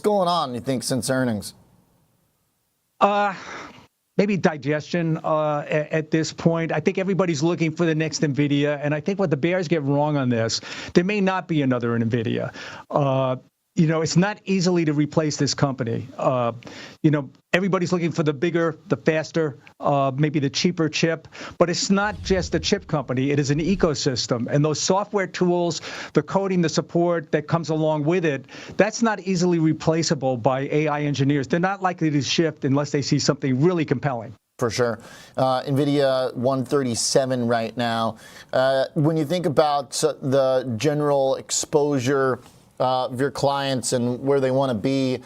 going on, you think, since earnings? Maybe digestion at this point. I think everybody's looking for the next Nvidia, and I think what the bears get wrong on this, there may not be another Nvidia. It's not easily to replace this company. Everybody's looking for the bigger, the faster, maybe the cheaper chip, but it's not just a chip company. It is an ecosystem, and those software tools, the coding, the support that comes along with it, that's not easily replaceable by AI engineers. They're not likely to shift unless they see something really compelling. For sure. Nvidia 137 right now. When you think about the general exposure of your clients and where they want to be,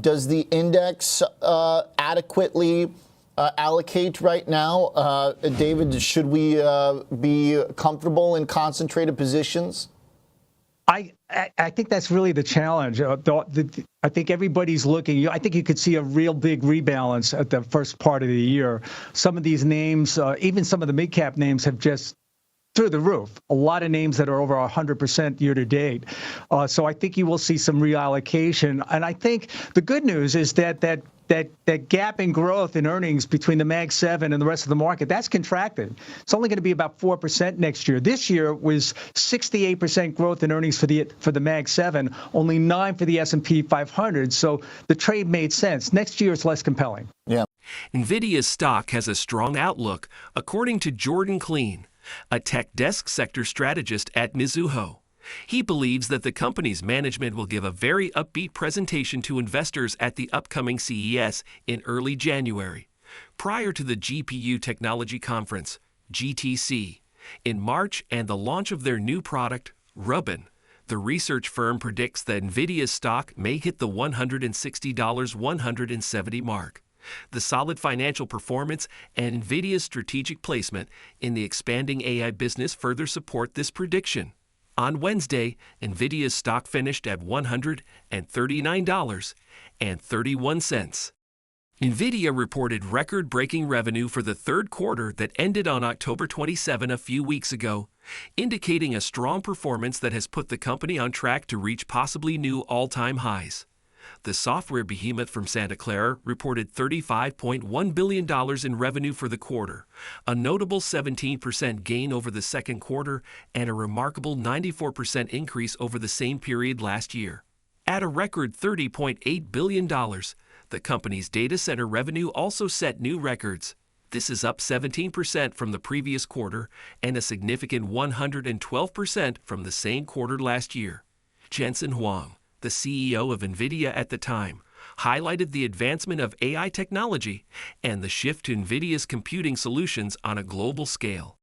does the index adequately allocate right now? David, should we be comfortable in concentrated positions? I think that's really the challenge. I think everybody's looking. I think you could see a real big rebalance at the first part of the year. Some of these names, even some of the mid-cap names, have just through the roof. A lot of names that are over 100% year to date. So I think you will see some reallocation. And I think the good news is that gap in growth in earnings between the Mag 7 and the rest of the market, that's contracted. It's only going to be about 4% next year. This year was 68% growth in earnings for the Mag 7, only 9 for the S&P 500. So the trade made sense. Next year it's less compelling. Yeah. Nvidia's stock has a strong outlook, according to Jordan Kleen, a tech desk sector strategist at Mizuho. He believes that the company's management will give a very upbeat presentation to investors at the upcoming CES in early January, prior to the GPU Technology Conference, GTC, in March and the launch of their new product, Rubin. The research firm predicts that Nvidia's stock may hit the $160 170 mark. The solid financial performance and Nvidia's strategic placement in the expanding AI business further support this prediction. On Wednesday, Nvidia's stock finished at $139.31. Nvidia reported record-breaking revenue for the third quarter that ended on October 27 a few weeks ago, indicating a strong performance that has put the company on track to reach possibly new all-time highs. The software behemoth from Santa Clara reported $35.1 billion in revenue for the quarter, a notable 17% gain over the second quarter and a remarkable 94% increase over the same period last year. At a record $30.8 billion, the company's data center revenue also set new records. This is up 17% from the previous quarter and a significant 112% from the same quarter last year. Jensen Huang, the CEO of Nvidia at the time, highlighted the advancement of AI technology and the shift to Nvidia's computing solutions on a global scale.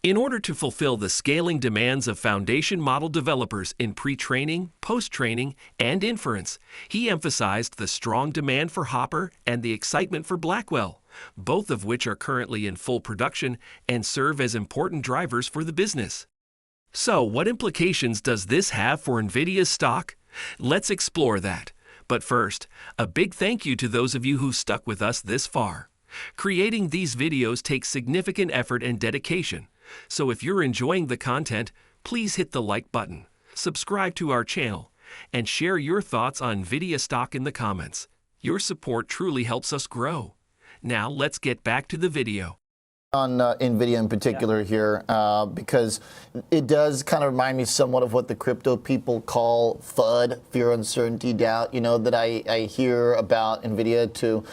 In order to fulfill the scaling demands of foundation model developers in pre-training, post-training, and inference, he emphasized the strong demand for Hopper and the excitement for Blackwell, both of which are currently in full production and serve as important drivers for the business. So, what implications does this have for Nvidia's stock? Let's explore that. But first, a big thank you to those of you who stuck with us this far. Creating these videos takes significant effort and dedication. So if you're enjoying the content, please hit the like button, subscribe to our channel, and share your thoughts on Nvidia stock in the comments. Your support truly helps us grow. Now let's get back to the video. On Nvidia in particular here, because it does kind of remind me somewhat of what the crypto people call FUD, fear, uncertainty, doubt, that I hear about Nvidia to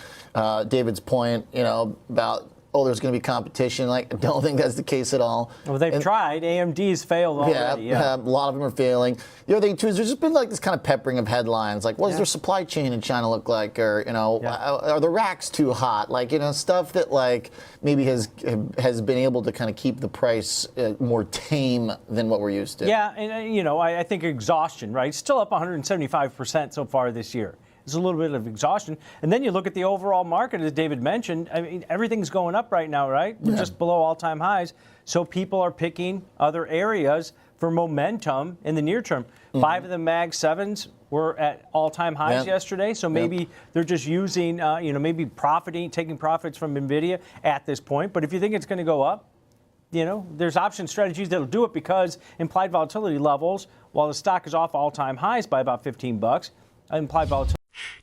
David's point, about, oh, there's going to be competition. Like, I don't think that's the case at all. Well, they've tried. AMD's failed already. Yeah, a lot of them are failing. The other thing, too, is there's just been like this kind of peppering of headlines. Like, what does their supply chain in China look like? Or, are the racks too hot? Like, stuff that, like, maybe has been able to kind of keep the price more tame than what we're used to. Yeah, and, I think exhaustion, right? Still up 175% so far this year. There's a little bit of exhaustion. And then you look at the overall market, as David mentioned. I mean, everything's going up right now, right? We're just below all-time highs. So people are picking other areas for momentum in the near term. 5 of the Mag 7s were at all-time highs yesterday. So maybe they're just using, maybe taking profits from Nvidia at this point. But if you think it's going to go up, there's option strategies that'll do it because implied volatility levels, while the stock is off all-time highs by about $15, implied volatility.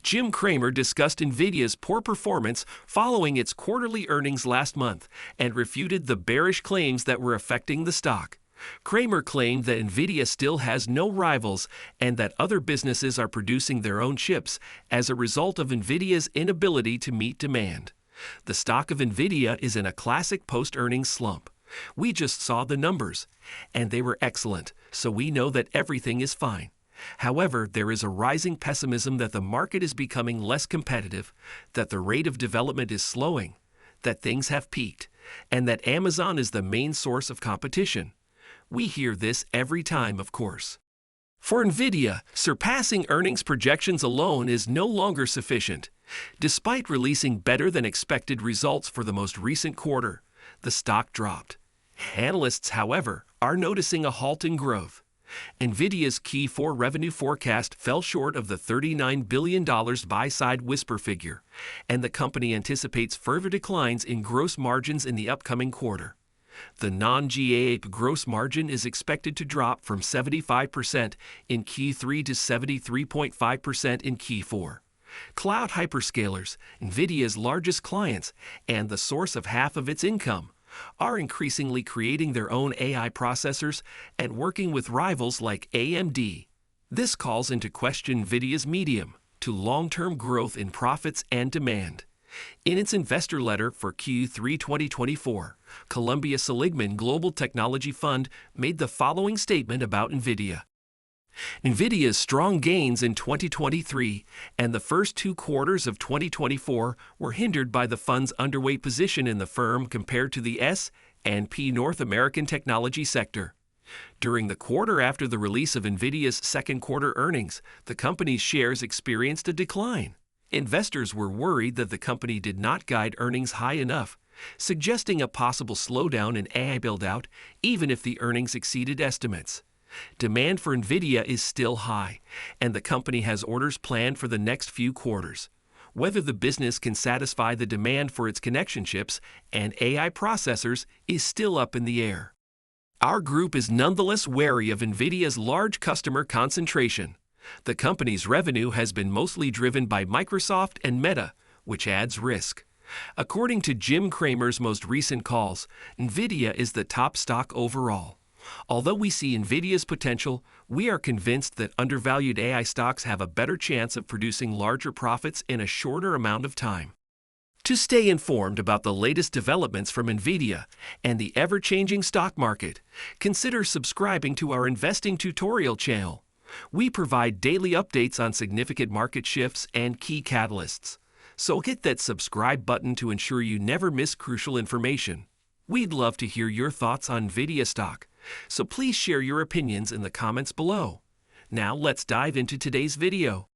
Jim Cramer discussed Nvidia's poor performance following its quarterly earnings last month and refuted the bearish claims that were affecting the stock. Cramer claimed that Nvidia still has no rivals and that other businesses are producing their own chips as a result of Nvidia's inability to meet demand. The stock of Nvidia is in a classic post-earnings slump. We just saw the numbers, and they were excellent, so we know that everything is fine. However, there is a rising pessimism that the market is becoming less competitive, that the rate of development is slowing, that things have peaked, and that Amazon is the main source of competition. We hear this every time, of course. For Nvidia, surpassing earnings projections alone is no longer sufficient. Despite releasing better than expected results for the most recent quarter, the stock dropped. Analysts, however, are noticing a halt in growth. Nvidia's Q4 revenue forecast fell short of the $39 billion buy-side whisper figure, and the company anticipates further declines in gross margins in the upcoming quarter. The non-GAAP gross margin is expected to drop from 75% in Q3 to 73.5% in Q4. Cloud hyperscalers, Nvidia's largest clients and the source of half of its income, are increasingly creating their own AI processors and working with rivals like AMD. This calls into question Nvidia's medium to long-term growth in profits and demand. In its investor letter for Q3 2024, Columbia Seligman Global Technology Fund made the following statement about Nvidia. Nvidia's strong gains in 2023 and the first 2 quarters of 2024 were hindered by the fund's underweight position in the firm compared to the S&P North American technology sector. During the quarter after the release of Nvidia's second quarter earnings, the company's shares experienced a decline. Investors were worried that the company did not guide earnings high enough, suggesting a possible slowdown in AI build-out even if the earnings exceeded estimates. Demand for Nvidia is still high, and the company has orders planned for the next few quarters. Whether the business can satisfy the demand for its connection chips and AI processors is still up in the air. Our group is nonetheless wary of Nvidia's large customer concentration. The company's revenue has been mostly driven by Microsoft and Meta, which adds risk. According to Jim Cramer's most recent calls, Nvidia is the top stock overall. Although we see Nvidia's potential, we are convinced that undervalued AI stocks have a better chance of producing larger profits in a shorter amount of time. To stay informed about the latest developments from Nvidia and the ever-changing stock market, consider subscribing to our investing tutorial channel. We provide daily updates on significant market shifts and key catalysts. So hit that subscribe button to ensure you never miss crucial information. We'd love to hear your thoughts on Nvidia stock, so please share your opinions in the comments below. Now let's dive into today's video.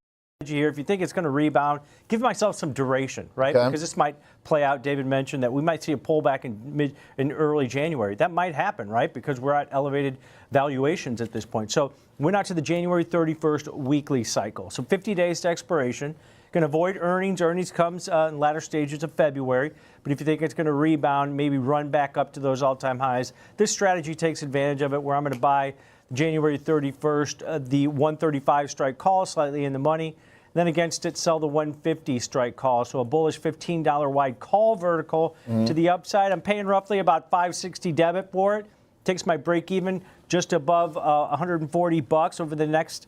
Here, if you think it's going to rebound, give myself some duration, right? Okay. Because this might play out. David mentioned that we might see a pullback in early January. That might happen, right? Because we're at elevated valuations at this point. So we're not to the January 31st weekly cycle. So 50 days to expiration. Going to avoid earnings. Earnings comes in latter stages of February. But if you think it's going to rebound, maybe run back up to those all-time highs, this strategy takes advantage of it, where I'm going to buy January 31st, the 135 strike call, slightly in the money. Then against it, sell the 150 strike call. So a bullish $15 wide call vertical to the upside. I'm paying roughly about $5.60 debit for it. Takes my break even just above $140 over the next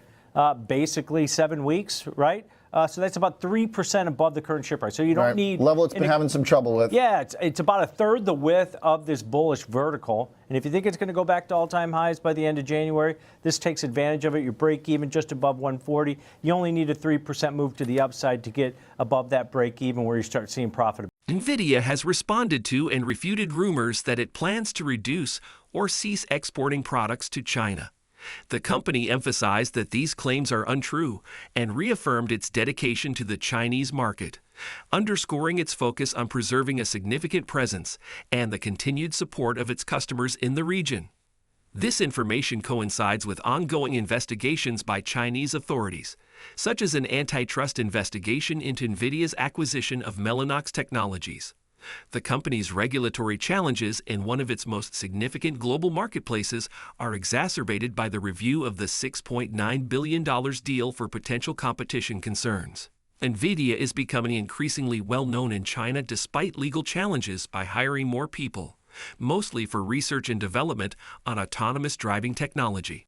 basically 7 weeks, right? So that's about 3% above the current share price. So you don't need level it's been having some trouble with. Yeah, it's about a third the width of this bullish vertical. And if you think it's going to go back to all-time highs by the end of January, this takes advantage of it. Your break even just above 140. You only need a 3% move to the upside to get above that break even, where you start seeing profit. Nvidia has responded to and refuted rumors that it plans to reduce or cease exporting products to China. The company emphasized that these claims are untrue and reaffirmed its dedication to the Chinese market, underscoring its focus on preserving a significant presence and the continued support of its customers in the region. This information coincides with ongoing investigations by Chinese authorities, such as an antitrust investigation into Nvidia's acquisition of Mellanox Technologies. The company's regulatory challenges in one of its most significant global marketplaces are exacerbated by the review of the $6.9 billion deal for potential competition concerns. Nvidia is becoming increasingly well-known in China despite legal challenges by hiring more people, mostly for research and development on autonomous driving technology.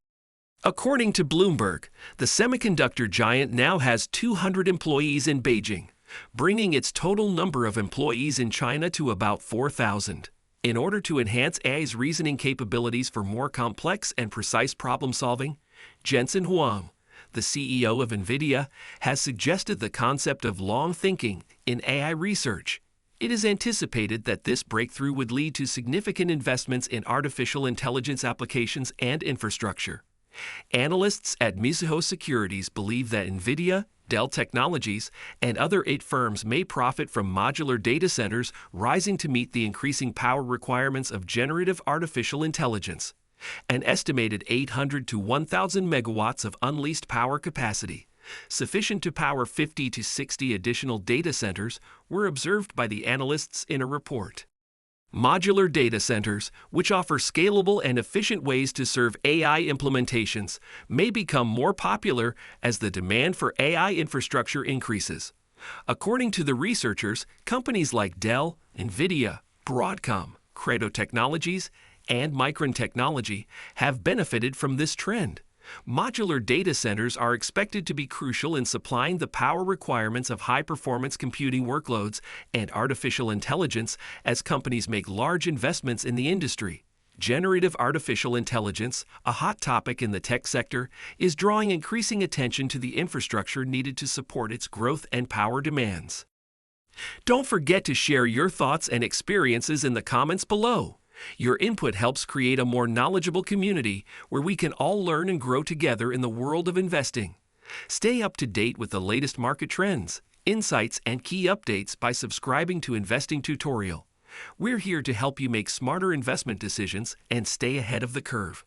According to Bloomberg, the semiconductor giant now has 200 employees in Beijing, bringing its total number of employees in China to about 4,000. In order to enhance AI's reasoning capabilities for more complex and precise problem-solving, Jensen Huang, the CEO of Nvidia, has suggested the concept of long thinking in AI research. It is anticipated that this breakthrough would lead to significant investments in artificial intelligence applications and infrastructure. Analysts at Mizuho Securities believe that Nvidia, Dell Technologies, and other 8 firms may profit from modular data centers rising to meet the increasing power requirements of generative artificial intelligence. An estimated 800 to 1,000 megawatts of unleased power capacity, sufficient to power 50 to 60 additional data centers, were observed by the analysts in a report. Modular data centers, which offer scalable and efficient ways to serve AI implementations, may become more popular as the demand for AI infrastructure increases. According to the researchers, companies like Dell, Nvidia, Broadcom, Credo Technologies, and Micron Technology have benefited from this trend. Modular data centers are expected to be crucial in supplying the power requirements of high-performance computing workloads and artificial intelligence as companies make large investments in the industry. Generative artificial intelligence, a hot topic in the tech sector, is drawing increasing attention to the infrastructure needed to support its growth and power demands. Don't forget to share your thoughts and experiences in the comments below. Your input helps create a more knowledgeable community where we can all learn and grow together in the world of investing. Stay up to date with the latest market trends, insights, and key updates by subscribing to Investing Tutorial. We're here to help you make smarter investment decisions and stay ahead of the curve.